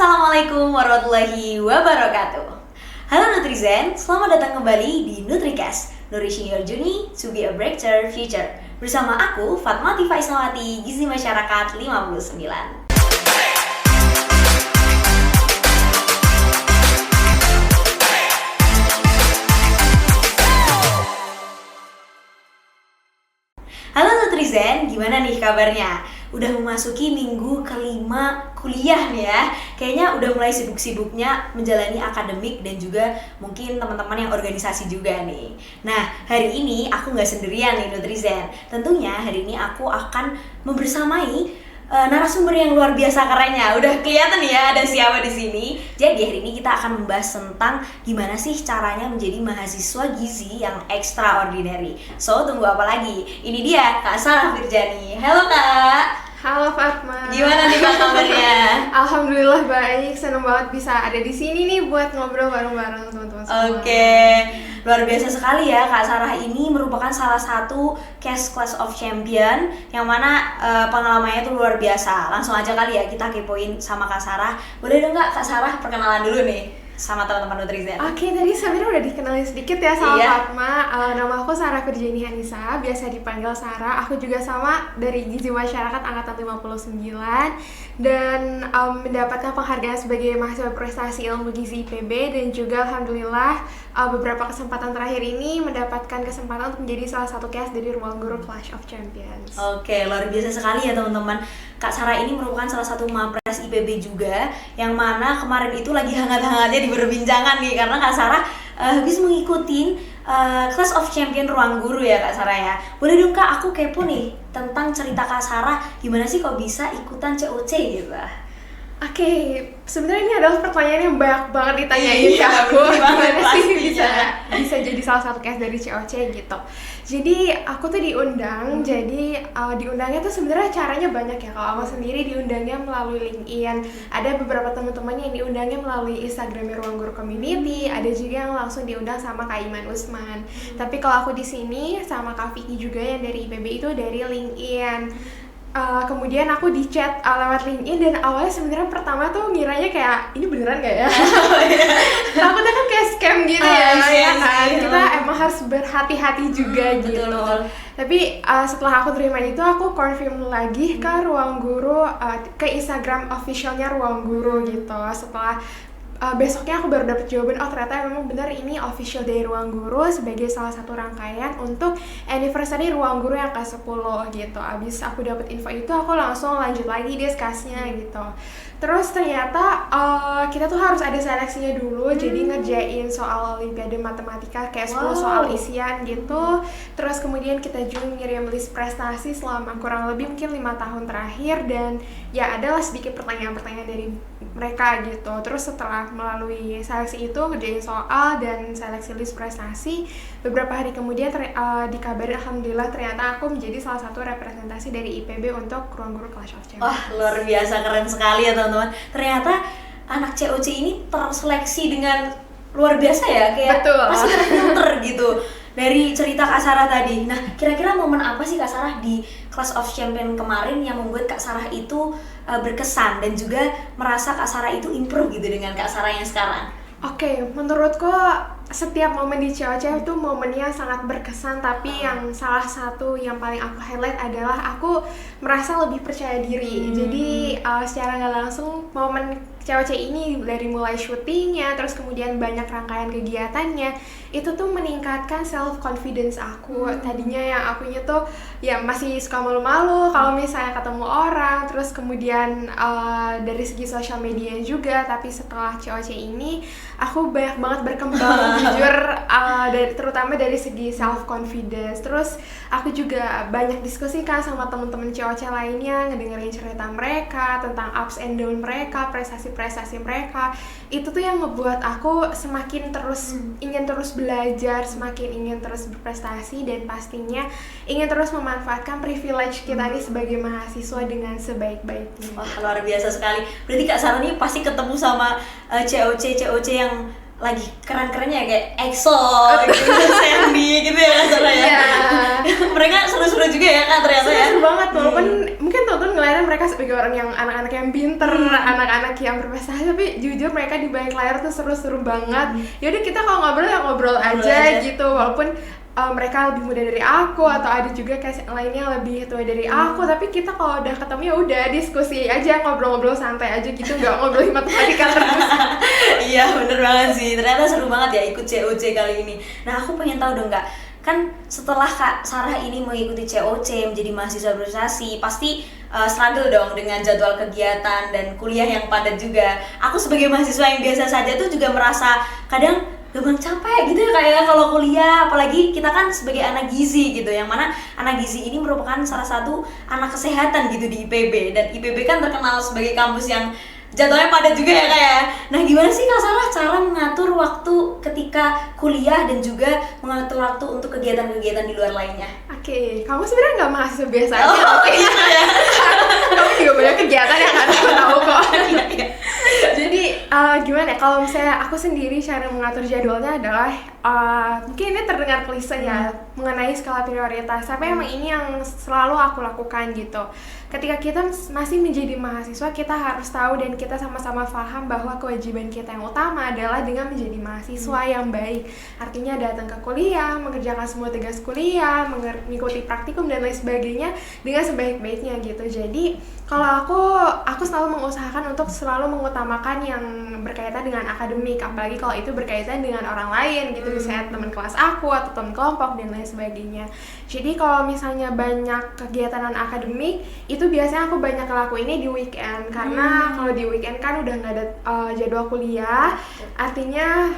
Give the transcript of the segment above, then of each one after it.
Assalamualaikum warahmatullahi wabarakatuh. Halo Nutrizen, selamat datang kembali di NutriCast, Nourishing Your Journey to be a Brighter Future. Bersama aku, Fatmati Faisnawati, Gizi Masyarakat 59. Halo Nutrizen, gimana nih kabarnya? Udah memasuki minggu kelima kuliah nih ya. Kayaknya udah mulai sibuk-sibuknya menjalani akademik dan juga mungkin teman-teman yang organisasi juga nih. Nah, hari ini aku nggak sendirian nih Nutrizen. Tentunya hari ini aku akan membersamai narasumber yang luar biasa kerennya. Udah kelihatan ya ada siapa di sini. Jadi hari ini kita akan membahas tentang gimana sih caranya menjadi mahasiswa gizi yang extraordinary. So, tunggu apa lagi? Ini dia Kak Sarah Firjani. Halo Kak. Halo Fatma. Gimana nih Kak kabarnya? Alhamdulillah baik. Seneng banget bisa ada di sini nih buat ngobrol bareng-bareng teman-teman semua. Oke. Luar biasa sekali ya, Kak Sarah ini merupakan salah satu Class of Champion yang mana pengalamannya itu luar biasa. Langsung aja kali ya kita kepoin sama Kak Sarah. Boleh dong Kak Sarah perkenalan dulu nih sama teman-teman Nutrizen. Oke, tadi sebenarnya udah dikenalin sedikit ya sama Iya. Fatma. Nama aku Sarah Firjani Hanisa, biasa dipanggil Sarah. Aku juga sama dari Gizi Masyarakat angkatan 59 dan mendapatkan penghargaan sebagai mahasiswa prestasi ilmu gizi IPB dan juga alhamdulillah beberapa kesempatan terakhir ini mendapatkan kesempatan untuk menjadi salah satu cast dari Ruang Guru Clash of Champions. Oke, luar biasa sekali ya teman-teman. Kak Sarah ini merupakan salah satu Mapres IPB juga, yang mana kemarin itu lagi hangat-hangatnya diperbincangan nih karena Kak Sarah habis mengikuti Class of Champion Ruang Guru ya Kak Sarah ya. Boleh dong Kak, aku kepo nih tentang cerita Kak Sarah, gimana sih kok bisa ikutan COC gitu. Oke, sebenarnya ini adalah pertanyaan yang banyak banget ditanyain Iya, ke aku. bener banget, Gimana sih pastinya. bisa jadi salah satu case dari COC gitu. Jadi aku tuh diundang, jadi diundangnya tuh sebenarnya caranya banyak ya. Kalau aku sendiri diundangnya melalui LinkedIn. Ada beberapa teman-teman yang diundangnya melalui Instagramnya Ruang Guru Community. Ada juga yang langsung diundang sama Kak Iman Usman. Tapi kalau aku di sini sama Kak Vicky juga yang dari IPB itu dari LinkedIn. Kemudian aku di chat lewat LinkedIn dan awalnya sebenarnya pertama tuh ngiranya kayak ini beneran gak ya? Takutnya kan kayak scam gitu ya kan? Kita emang harus berhati-hati juga gitu. Betul. Tapi setelah aku terima itu aku confirm lagi ke Ruang Guru, ke Instagram officialnya Ruang Guru gitu. Setelah besoknya aku baru dapet jawaban, oh ternyata memang benar ini official dari Ruang Guru sebagai salah satu rangkaian untuk anniversary Ruang Guru yang ke-10 gitu. Abis aku dapet info itu aku langsung lanjut lagi diskusinya gitu. Terus ternyata kita tuh harus ada seleksinya dulu, jadi ngerjain soal Olimpiade Matematika kayak 10 soal isian gitu. Terus kemudian kita juga ngirim list prestasi selama kurang lebih mungkin 5 tahun terakhir dan ya adalah sedikit pertanyaan-pertanyaan dari mereka gitu. Terus setelah melalui seleksi itu ngerjain soal dan seleksi list prestasi, beberapa hari kemudian dikabarin alhamdulillah ternyata aku menjadi salah satu representasi dari IPB untuk Ruang Guru Clash of Champions. Wah, luar biasa keren sekali ya teman-teman. Ternyata anak COC ini terseleksi dengan luar biasa ya, kayak Betul. pasti terfilter gitu dari cerita Kak Sarah tadi. Nah, kira-kira momen apa sih Kak Sarah di Class of Champion kemarin yang membuat Kak Sarah itu berkesan dan juga merasa Kak Sarah itu improve gitu dengan Kak Sarah yang sekarang? Oke, menurutku setiap momen di COC itu momennya sangat berkesan, tapi yang salah satu yang paling aku highlight adalah aku merasa lebih percaya diri. Jadi secara nggak langsung momen COC ini dari mulai syutingnya, terus kemudian banyak rangkaian kegiatannya, itu tuh meningkatkan self confidence aku. Tadinya yang akunya tuh ya masih suka malu-malu kalau misalnya ketemu orang, terus kemudian dari segi sosial media juga. Tapi setelah COC ini aku banyak banget berkembang jujur, terutama dari segi self confidence. Terus aku juga banyak diskusi kan sama teman-teman COC lainnya, ngedengerin cerita mereka tentang ups and down mereka, prestasi mereka. Itu tuh yang ngebuat aku semakin terus ingin terus belajar, semakin ingin terus berprestasi, dan pastinya ingin terus memanfaatkan privilege kita nih sebagai mahasiswa dengan sebaik-baiknya. Wah, luar biasa sekali. Berarti Kak Sarah nih pasti ketemu sama COC yang lagi keren-kerennya kayak EXO, gitu, Sandy gitu ya Kak Sarah ya. Iya. Mereka seru-seru juga ya Kak ternyata ya. Seru banget walaupun mungkin teman-teman ngeliatnya mereka sebagai orang yang anak-anak yang pinter, anak-anak yang berprestasi, tapi jujur mereka di balik layar tuh seru-seru banget. Yaudah kita kalau ngobrol ya ngobrol aja gitu, walaupun mereka lebih muda dari aku atau ada juga kayak lainnya lebih tua dari aku, tapi kita kalau udah ketemu ya udah diskusi aja, ngobrol-ngobrol santai aja gitu, nggak ngobrolin matematika terus. Iya bener banget sih, ternyata seru banget ya ikut COC kali ini. Nah aku pengen tahu dong Kak, kan setelah Kak Sarah ini mengikuti COC menjadi mahasiswa berprestasi, pasti struggle dong dengan jadwal kegiatan dan kuliah yang padat juga. Aku sebagai mahasiswa yang biasa saja tuh juga merasa kadang gampang capek gitu ya kayak kalau kuliah, apalagi kita kan sebagai anak gizi gitu, yang mana anak gizi ini merupakan salah satu anak kesehatan gitu di IPB, dan IPB kan terkenal sebagai kampus yang jadwalnya padat juga ya kayak. Nah gimana sih Kak Sarah cara mengatur waktu ketika kuliah dan juga mengatur waktu untuk kegiatan-kegiatan di luar lainnya? Oke, kamu sebenarnya nggak mahasiswa biasa aja. Iya ya. Kamu juga banyak kegiatan yang harus aku tahu kok. Jadi gimana ya, kalau misalnya aku sendiri cara mengatur jadwalnya adalah mungkin ini terdengar klise ya, mengenai skala prioritas, tapi emang ini yang selalu aku lakukan gitu. Ketika kita masih menjadi mahasiswa, kita harus tahu dan kita sama-sama paham bahwa kewajiban kita yang utama adalah dengan menjadi mahasiswa yang baik. Artinya datang ke kuliah, mengerjakan semua tugas kuliah, mengikuti praktikum dan lain sebagainya dengan sebaik-baiknya gitu. Jadi kalau aku selalu mengusahakan untuk selalu mengutamakan yang berkaitan dengan akademik, apalagi kalau itu berkaitan dengan orang lain gitu, misalnya teman kelas aku atau teman kelompok dan lain sebagainya. Jadi kalau misalnya banyak kegiatan akademik, itu biasanya aku banyak ngelakuinnya di weekend, karena kalau di weekend kan udah nggak ada jadwal kuliah, artinya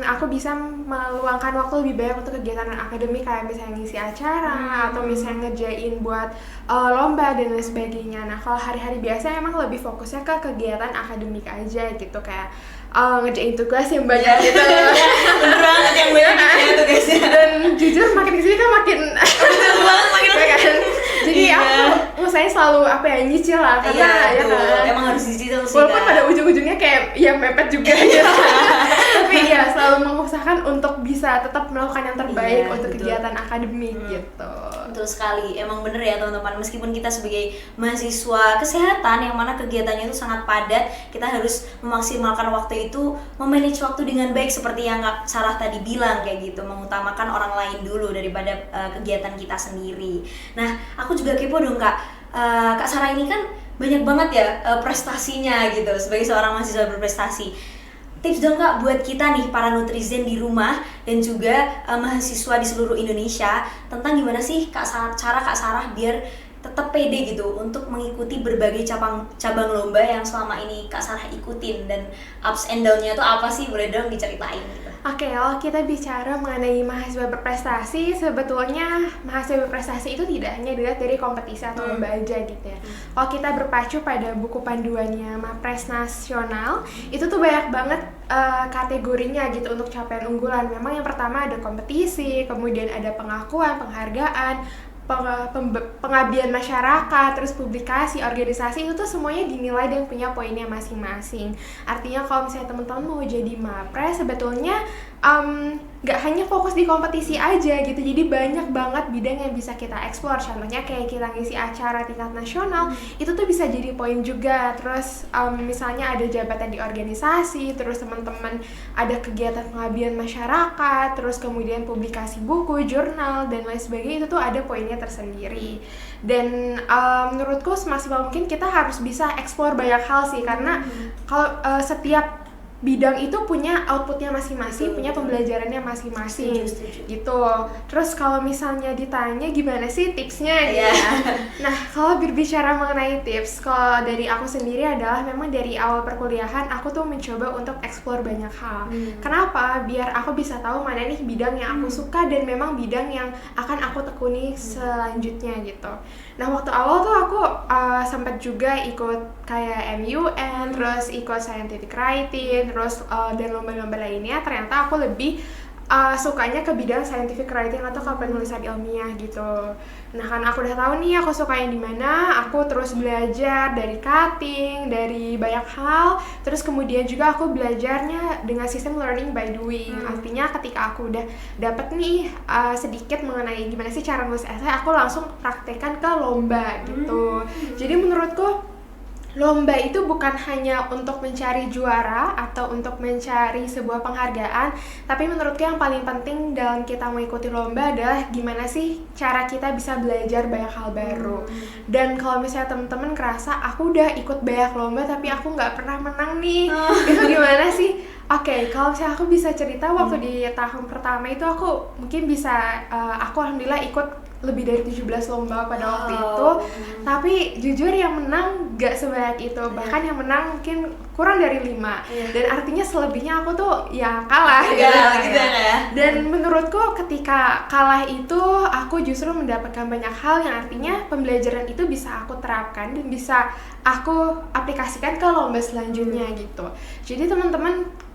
aku bisa meluangkan waktu lebih banyak untuk kegiatan akademik, kayak misalnya ngisi acara atau misalnya ngerjain buat lomba dan lain sebagainya. Nah kalau hari-hari biasa emang lebih fokusnya ke kegiatan akademik aja gitu, kayak ngerjain tugas yang banyak gitu. Bener banget yang banyak ya tugasnya. Dan jujur makin kesini kan makin makin kan. Jadi aku saya selalu nyicil lah, karena ya kan emang harus dicicil sih walaupun Kak. pada ujung-ujungnya kayak ya mepet juga gitu. Tapi ya selalu mengusahakan untuk bisa tetap melakukan yang terbaik untuk betul. kegiatan akademik gitu. Betul sekali, emang bener ya teman-teman, meskipun kita sebagai mahasiswa kesehatan yang mana kegiatannya itu sangat padat, kita harus memaksimalkan waktu itu, memanage waktu dengan baik seperti yang Kak Sarah tadi bilang kayak gitu, mengutamakan orang lain dulu daripada kegiatan kita sendiri. Nah aku juga kepo dong Kak, Kak Sarah ini kan banyak banget ya prestasinya gitu sebagai seorang mahasiswa berprestasi. Tips dong Kak buat kita nih para Nutrizen di rumah dan juga mahasiswa di seluruh Indonesia tentang gimana sih cara Kak Sarah biar tetap pede gitu untuk mengikuti berbagai cabang lomba yang selama ini Kak Sarah ikutin, dan ups and down-nya tuh apa sih, boleh dong diceritain gitu. Oke, kalau kita bicara mengenai mahasiswa berprestasi, sebetulnya mahasiswa berprestasi itu tidak hanya dilihat dari kompetisi atau lomba aja gitu ya. Kalau kita berpacu pada buku panduannya Mapres Nasional, itu tuh banyak banget kategorinya gitu untuk capaian unggulan. Memang yang pertama ada kompetisi, kemudian ada pengakuan, penghargaan, pengabdian masyarakat, terus publikasi, organisasi, itu tuh semuanya dinilai dan punya poinnya masing-masing. Artinya kalau misalnya teman-teman mau jadi Mapres, sebetulnya nggak hanya fokus di kompetisi aja gitu, jadi banyak banget bidang yang bisa kita eksplor. Contohnya kayak kita ngisi acara tingkat nasional, itu tuh bisa jadi poin juga. Terus misalnya ada jabatan di organisasi, terus teman-teman ada kegiatan pengabdian masyarakat, terus kemudian publikasi buku, jurnal, dan lain sebagainya, itu tuh ada poinnya tersendiri. Dan menurutku semaksimal mungkin kita harus bisa eksplor banyak hal sih, karena kalau setiap bidang itu punya outputnya masing-masing, punya pembelajarannya masing-masing gitu. Terus kalau misalnya ditanya gimana sih tipsnya gitu ya. Nah kalau berbicara mengenai tips, kalau dari aku sendiri adalah memang dari awal perkuliahan aku tuh mencoba untuk explore banyak hal. Kenapa? Biar aku bisa tahu mana nih bidang yang aku suka dan memang bidang yang akan aku tekuni selanjutnya gitu. Nah waktu awal tuh aku sempat juga ikut kayak MUN, terus ikut scientific writing, terus dan lomba-lomba lainnya. Ternyata aku lebih sukanya ke bidang scientific writing atau ke penulisan ilmiah gitu. Nah kan aku udah tahu nih aku sukanya di mana, aku terus belajar dari cutting, dari banyak hal, terus kemudian juga aku belajarnya dengan sistem learning by doing. Artinya ketika aku udah dapet nih sedikit mengenai gimana sih cara nulis esai, aku langsung praktekkan ke lomba gitu. Jadi menurutku lomba itu bukan hanya untuk mencari juara atau untuk mencari sebuah penghargaan, tapi menurutku yang paling penting dalam kita mengikuti lomba adalah gimana sih cara kita bisa belajar banyak hal baru. Dan kalau misalnya teman-teman kerasa aku udah ikut banyak lomba tapi aku nggak pernah menang nih, itu gimana sih? Oke, kalau misalnya aku bisa cerita waktu di tahun pertama itu aku mungkin bisa, aku alhamdulillah ikut lebih dari 17 lomba pada waktu itu, tapi jujur yang menang gak sebanyak itu, bahkan yang menang mungkin kurang dari 5, dan artinya selebihnya aku tuh ya kalah gitu ya. Dan menurutku ketika kalah itu aku justru mendapatkan banyak hal yang artinya pembelajaran itu bisa aku terapkan dan bisa aku aplikasikan ke lomba selanjutnya gitu. Jadi teman-teman,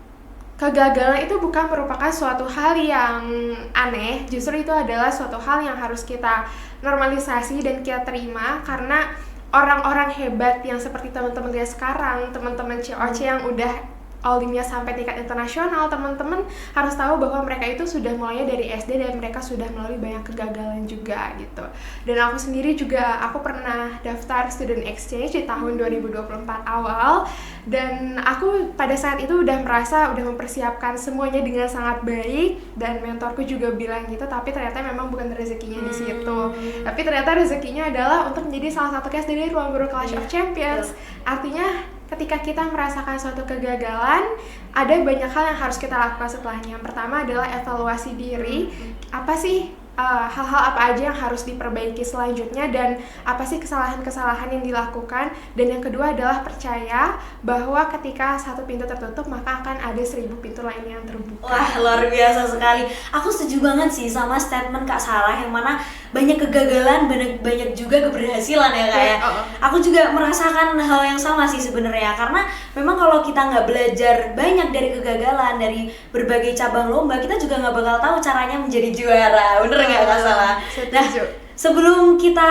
kegagalan itu bukan merupakan suatu hal yang aneh, justru itu adalah suatu hal yang harus kita normalisasi dan kita terima, karena orang-orang hebat yang seperti teman-teman lihat sekarang, teman-teman COC yang udah all-in-nya sampai tingkat internasional, teman-teman harus tahu bahwa mereka itu sudah mulainya dari SD dan mereka sudah melalui banyak kegagalan juga gitu. Dan aku sendiri juga, aku pernah daftar student exchange di tahun 2024 awal, dan aku pada saat itu udah merasa udah mempersiapkan semuanya dengan sangat baik, dan mentorku juga bilang gitu, tapi ternyata memang bukan rezekinya di situ. Tapi ternyata rezekinya adalah untuk menjadi salah satu case dari Ruang Guru Clash of Champions. Artinya ketika kita merasakan suatu kegagalan, ada banyak hal yang harus kita lakukan setelahnya. Yang pertama adalah evaluasi diri, apa sih hal-hal apa aja yang harus diperbaiki selanjutnya, dan apa sih kesalahan-kesalahan yang dilakukan. Dan yang kedua adalah percaya bahwa ketika satu pintu tertutup maka akan ada 1000 pintu lainnya yang terbuka. Wah, luar biasa sekali. Aku setuju banget sih sama statement Kak Sarah, yang mana banyak kegagalan, banyak juga keberhasilan ya Kak ya. Aku juga merasakan hal yang sama sih sebenarnya, karena memang kalau kita nggak belajar banyak dari kegagalan, dari berbagai cabang lomba, kita juga nggak bakal tahu caranya menjadi juara. Bener nggak Kak Sarah? Nah, sebelum kita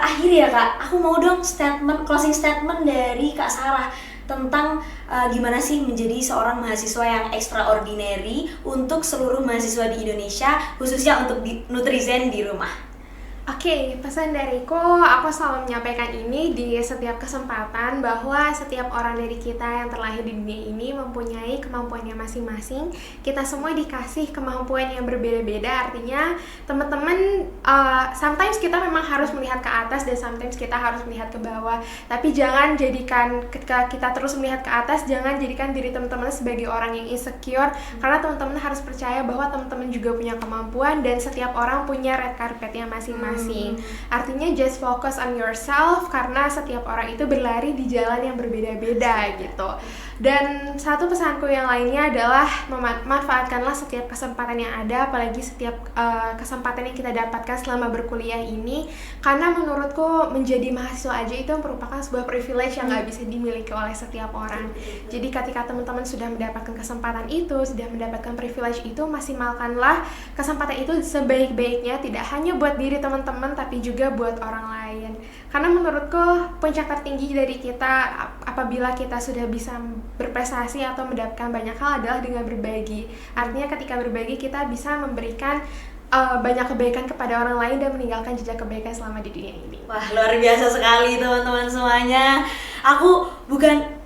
akhiri ya Kak, aku mau dong closing statement dari Kak Sarah tentang gimana sih menjadi seorang mahasiswa yang extraordinary untuk seluruh mahasiswa di Indonesia, khususnya untuk Nutrizen di rumah. Oke, pesan dariku, aku selalu menyampaikan ini di setiap kesempatan, bahwa setiap orang dari kita yang terlahir di dunia ini mempunyai kemampuannya masing-masing. Kita semua dikasih kemampuan yang berbeda-beda, artinya teman-teman, sometimes kita memang harus melihat ke atas dan sometimes kita harus melihat ke bawah. Tapi jangan jadikan, ketika kita terus melihat ke atas, jangan jadikan diri teman-teman sebagai orang yang insecure, karena teman-teman harus percaya bahwa teman-teman juga punya kemampuan dan setiap orang punya red carpetnya masing-masing. Artinya just focus on yourself, karena setiap orang itu berlari di jalan yang berbeda-beda gitu. Dan satu pesanku yang lainnya adalah manfaatkanlah setiap kesempatan yang ada, apalagi setiap kesempatan yang kita dapatkan selama berkuliah ini, karena menurutku menjadi mahasiswa aja itu merupakan sebuah privilege yang gak bisa dimiliki oleh setiap orang. Jadi ketika teman-teman sudah mendapatkan kesempatan itu, sudah mendapatkan privilege itu, maksimalkanlah kesempatan itu sebaik-baiknya, tidak hanya buat diri teman-teman tapi juga buat orang lain. Karena menurutku puncak tertinggi dari kita apabila kita sudah bisa berprestasi atau mendapatkan banyak hal adalah dengan berbagi. Artinya ketika berbagi kita bisa memberikan banyak kebaikan kepada orang lain dan meninggalkan jejak kebaikan selama di dunia ini. Wah, luar biasa sekali teman-teman semuanya. Aku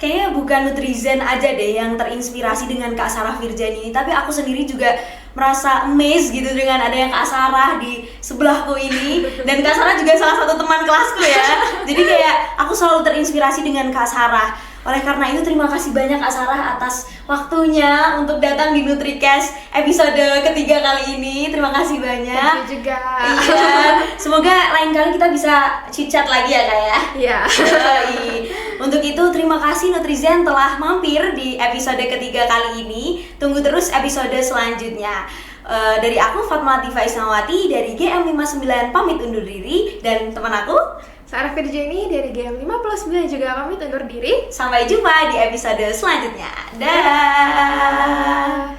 kayaknya bukan Nutrizen aja deh yang terinspirasi dengan Kak Sarah Virjani ini, tapi aku sendiri juga merasa amazed gitu dengan ada yang Kak Sarah di sebelahku ini. Dan Kak Sarah juga salah satu teman kelasku ya. Jadi kayak aku selalu terinspirasi dengan Kak Sarah. Oleh karena itu terima kasih banyak Kak Sarah atas waktunya untuk datang di NutriCast episode ketiga kali ini. Terima kasih banyak. Terima kasih juga. Iya. Semoga lain kali kita bisa chit-chat lagi ya Kak ya. Iya. Untuk itu terima kasih Nutrizen telah mampir di episode ketiga kali ini. Tunggu terus episode selanjutnya. Dari aku Fatma Latifah Ismawati dari GM59 pamit undur diri, dan teman aku Sarah Virjani dari GM59 juga pamit undur diri. Sampai jumpa di episode selanjutnya. Dadah.